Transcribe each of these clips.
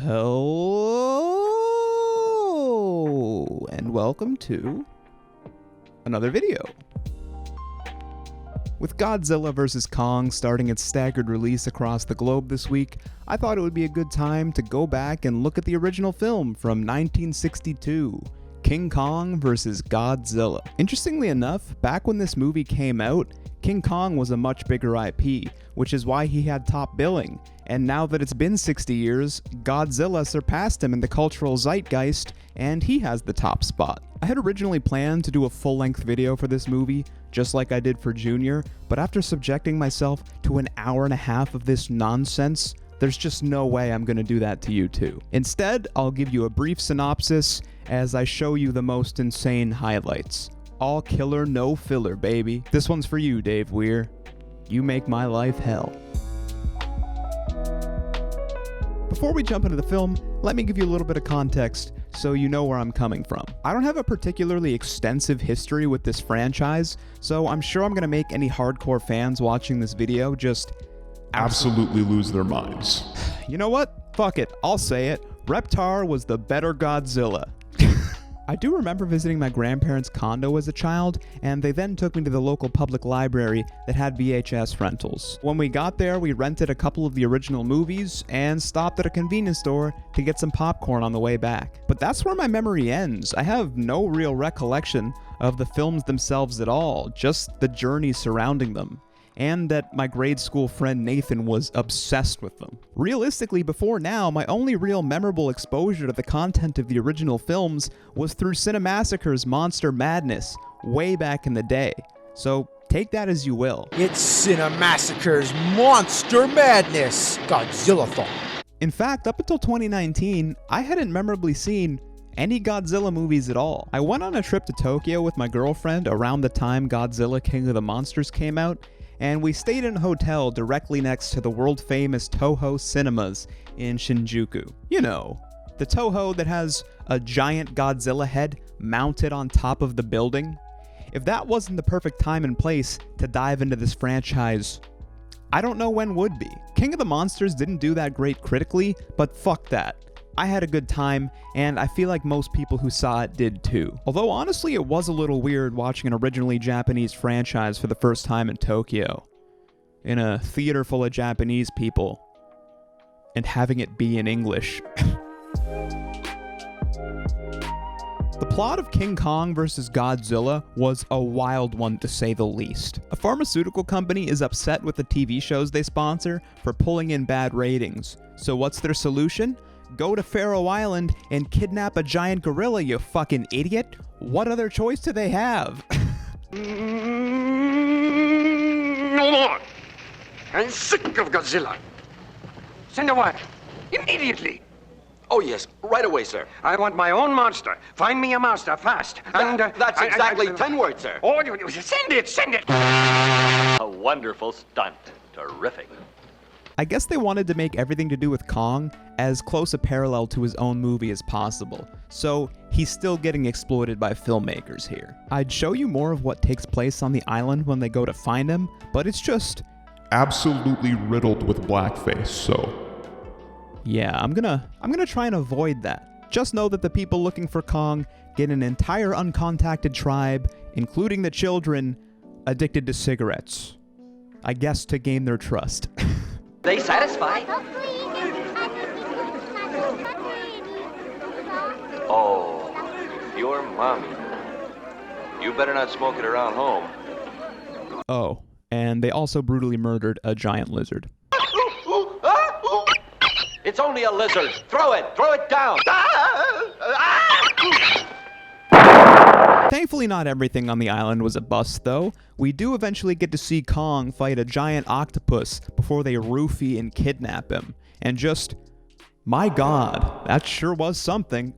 Hello, and welcome to another video. With Godzilla vs. Kong starting its staggered release across the globe this week, I thought it would be a good time to go back and look at the original film from 1962, King Kong vs. Godzilla. Interestingly enough, back when this movie came out, King Kong was a much bigger IP, which is why he had top billing, and now that it's been 60 years, Godzilla surpassed him in the cultural zeitgeist, and he has the top spot. I had originally planned to do a full-length video for this movie, just like I did for Junior, but after subjecting myself to an hour and a half of this nonsense, there's just no way I'm gonna do that to you too. Instead, I'll give you a brief synopsis as I show you the most insane highlights. All killer, no filler, baby. This one's for you, Dave Weir. You make my life hell. Before we jump into the film, let me give you a little bit of context so you know where I'm coming from. I don't have a particularly extensive history with this franchise, so I'm sure I'm gonna make any hardcore fans watching this video just absolutely lose their minds. You know what? Fuck it. I'll say it. Reptar was the better Godzilla. I do remember visiting my grandparents' condo as a child, and they then took me to the local public library that had VHS rentals. When we got there, we rented a couple of the original movies and stopped at a convenience store to get some popcorn on the way back. But that's where my memory ends. I have no real recollection of the films themselves at all, just the journey surrounding them, and that my grade school friend Nathan was obsessed with them. Realistically, before now, my only real memorable exposure to the content of the original films was through Cinemassacre's Monster Madness, way back in the day. So take that as you will. It's Cinemassacre's Monster Madness, Godzilla-thon. In fact, up until 2019, I hadn't memorably seen any Godzilla movies at all. I went on a trip to Tokyo with my girlfriend around the time Godzilla King of the Monsters came out, and we stayed in a hotel directly next to the world-famous Toho Cinemas in Shinjuku. You know, the Toho that has a giant Godzilla head mounted on top of the building. If that wasn't the perfect time and place to dive into this franchise, I don't know when would be. King of the Monsters didn't do that great critically, but fuck that. I had a good time, and I feel like most people who saw it did too. Although honestly, it was a little weird watching an originally Japanese franchise for the first time in Tokyo, in a theater full of Japanese people, and having it be in English. The plot of King Kong vs. Godzilla was a wild one to say the least. A pharmaceutical company is upset with the TV shows they sponsor for pulling in bad ratings. So what's their solution? Go to Faroe Island and kidnap a giant gorilla, you fucking idiot. What other choice do they have? No more. I'm sick of Godzilla. Send a wire. Immediately. Oh, yes. Right away, sir. I want my own monster. Find me a monster fast. That's exactly 10 words, sir. Oh, send it, send it. A wonderful stunt. Terrific. I guess they wanted to make everything to do with Kong as close a parallel to his own movie as possible, so he's still getting exploited by filmmakers here. I'd show you more of what takes place on the island when they go to find him, but it's just Absolutely riddled with blackface, so yeah, I'm gonna try and avoid that. Just know that the people looking for Kong get an entire uncontacted tribe, including the children, addicted to cigarettes. I guess to gain their trust. They satisfy? Oh, your mommy. You better not smoke it around home. Oh, and they also brutally murdered a giant lizard. It's only a lizard. Throw it down. Thankfully, not everything on the island was a bust, though. We do eventually get to see Kong fight a giant octopus before they roofie and kidnap him. And just, my god, that sure was something.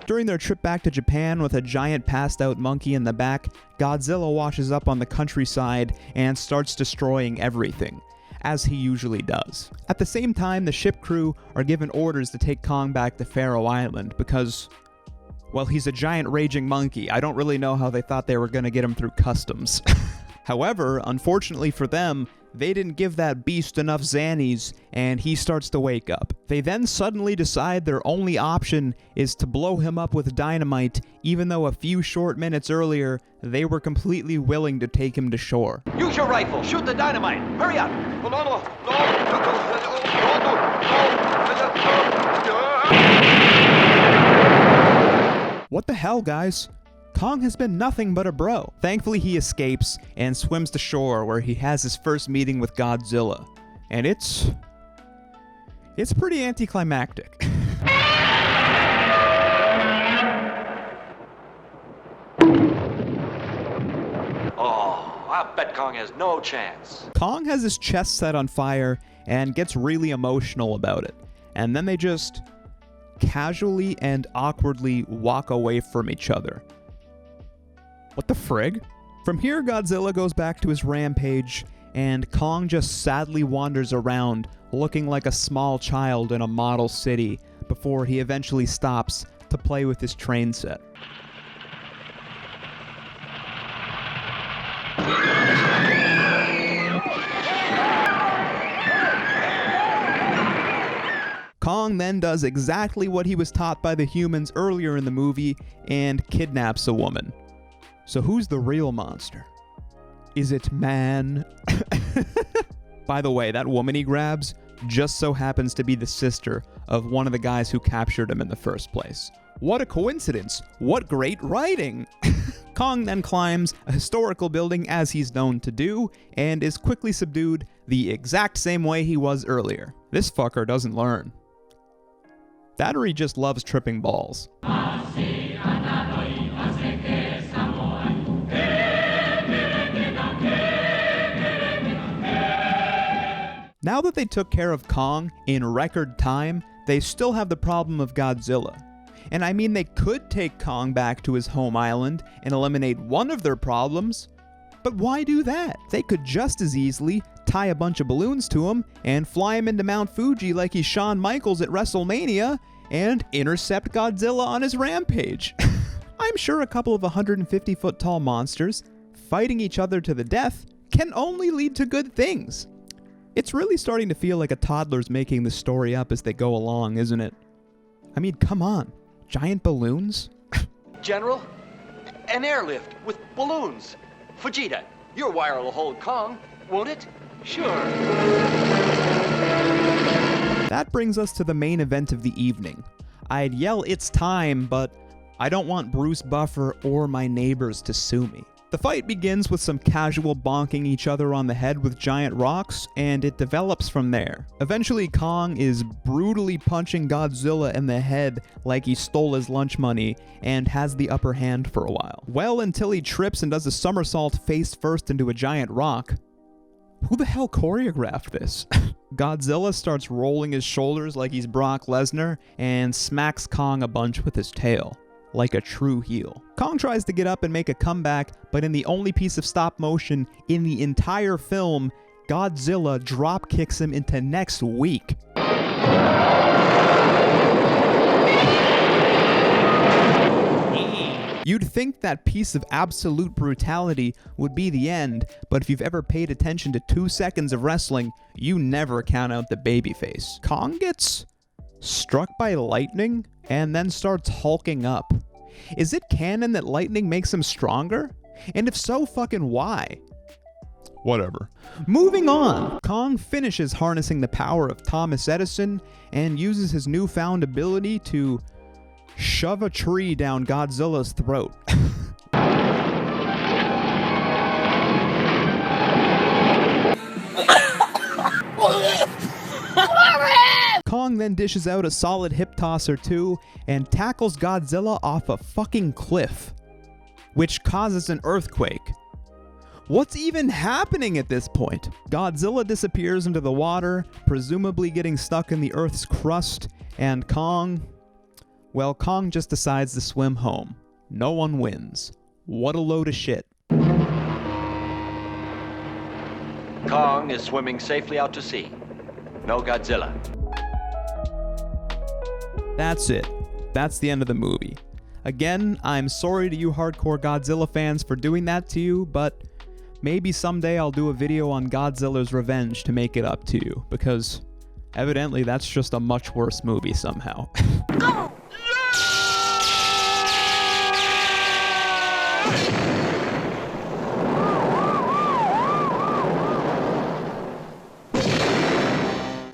During their trip back to Japan with a giant passed-out monkey in the back, Godzilla washes up on the countryside and starts destroying everything, as he usually does. At the same time, the ship crew are given orders to take Kong back to Faroe Island because, Well, he's a giant raging monkey. I don't really know how they thought they were going to get him through customs. However, unfortunately for them, they didn't give that beast enough Xannies, and he starts to wake up. They then suddenly decide their only option is to blow him up with dynamite, even though a few short minutes earlier, they were completely willing to take him to shore. Use your rifle. Shoot the dynamite. Hurry up. What the hell, guys? Kong has been nothing but a bro. Thankfully, he escapes and swims to shore where he has his first meeting with Godzilla. And it's pretty anticlimactic. Oh, I bet Kong has no chance. Kong has his chest set on fire and gets really emotional about it. And then they just casually and awkwardly walk away from each other. What the frig? From here, Godzilla goes back to his rampage, and Kong just sadly wanders around, looking like a small child in a model city, before he eventually stops to play with his train set. Kong then does exactly what he was taught by the humans earlier in the movie and kidnaps a woman. So who's the real monster? Is it man? By the way, that woman he grabs just so happens to be the sister of one of the guys who captured him in the first place. What a coincidence! What great writing! Kong then climbs a historical building as he's known to do, and is quickly subdued the exact same way he was earlier. This fucker doesn't learn. That or he just loves tripping balls. Now that they took care of Kong in record time, they still have the problem of Godzilla. And I mean, they could take Kong back to his home island and eliminate one of their problems, but why do that? They could just as easily tie a bunch of balloons to him and fly him into Mount Fuji like he's Shawn Michaels at WrestleMania and intercept Godzilla on his rampage. I'm sure a couple of 150-foot tall monsters fighting each other to the death can only lead to good things. It's really starting to feel like a toddler's making the story up as they go along, isn't it? I mean, come on. Giant balloons? General, an airlift with balloons. Vegeta, your wire will hold Kong, won't it? Sure. That brings us to the main event of the evening. I'd yell it's time, but I don't want Bruce Buffer or my neighbors to sue me. The fight begins with some casual bonking each other on the head with giant rocks, and it develops from there. Eventually, Kong is brutally punching Godzilla in the head like he stole his lunch money and has the upper hand for a while. Well, until he trips and does a somersault face first into a giant rock. Who the hell choreographed this? Godzilla starts rolling his shoulders like he's Brock Lesnar and smacks Kong a bunch with his tail. Like a true heel. Kong tries to get up and make a comeback, but in the only piece of stop motion in the entire film, Godzilla drop kicks him into next week. You'd think that piece of absolute brutality would be the end, but if you've ever paid attention to 2 seconds of wrestling, you never count out the babyface. Kong gets struck by lightning and then starts hulking up. Is it canon that lightning makes him stronger? And if so, fucking why? Whatever. Moving on, Kong finishes harnessing the power of Thomas Edison and uses his newfound ability to shove a tree down Godzilla's throat. Kong then dishes out a solid hip toss or two and tackles Godzilla off a fucking cliff, which causes an earthquake. What's even happening at this point? Godzilla disappears into the water, presumably getting stuck in the Earth's crust, and Kong just decides to swim home. No one wins. What a load of shit. Kong is swimming safely out to sea. No Godzilla. That's it. That's the end of the movie. Again, I'm sorry to you hardcore Godzilla fans for doing that to you, but maybe someday I'll do a video on Godzilla's Revenge to make it up to you, because evidently that's just a much worse movie somehow.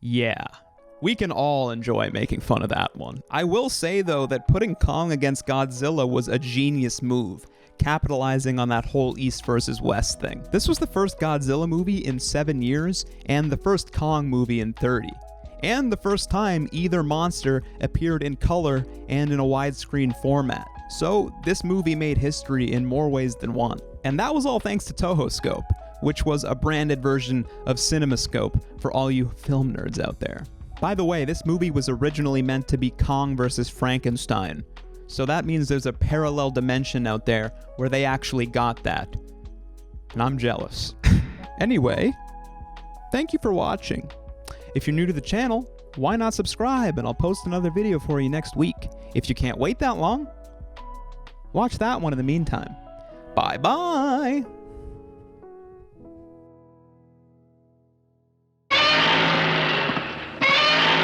Yeah, we can all enjoy making fun of that one. I will say, though, that putting Kong against Godzilla was a genius move, capitalizing on that whole East versus West thing. This was the first Godzilla movie in 7 years, and the first Kong movie in 30. And the first time either monster appeared in color and in a widescreen format. So this movie made history in more ways than one. And that was all thanks to Toho Scope, which was a branded version of CinemaScope for all you film nerds out there. By the way, this movie was originally meant to be Kong versus Frankenstein, so that means there's a parallel dimension out there where they actually got that. And I'm jealous. Anyway, thank you for watching. If you're new to the channel, why not subscribe, and I'll post another video for you next week. If you can't wait that long, watch that one in the meantime. Bye-bye!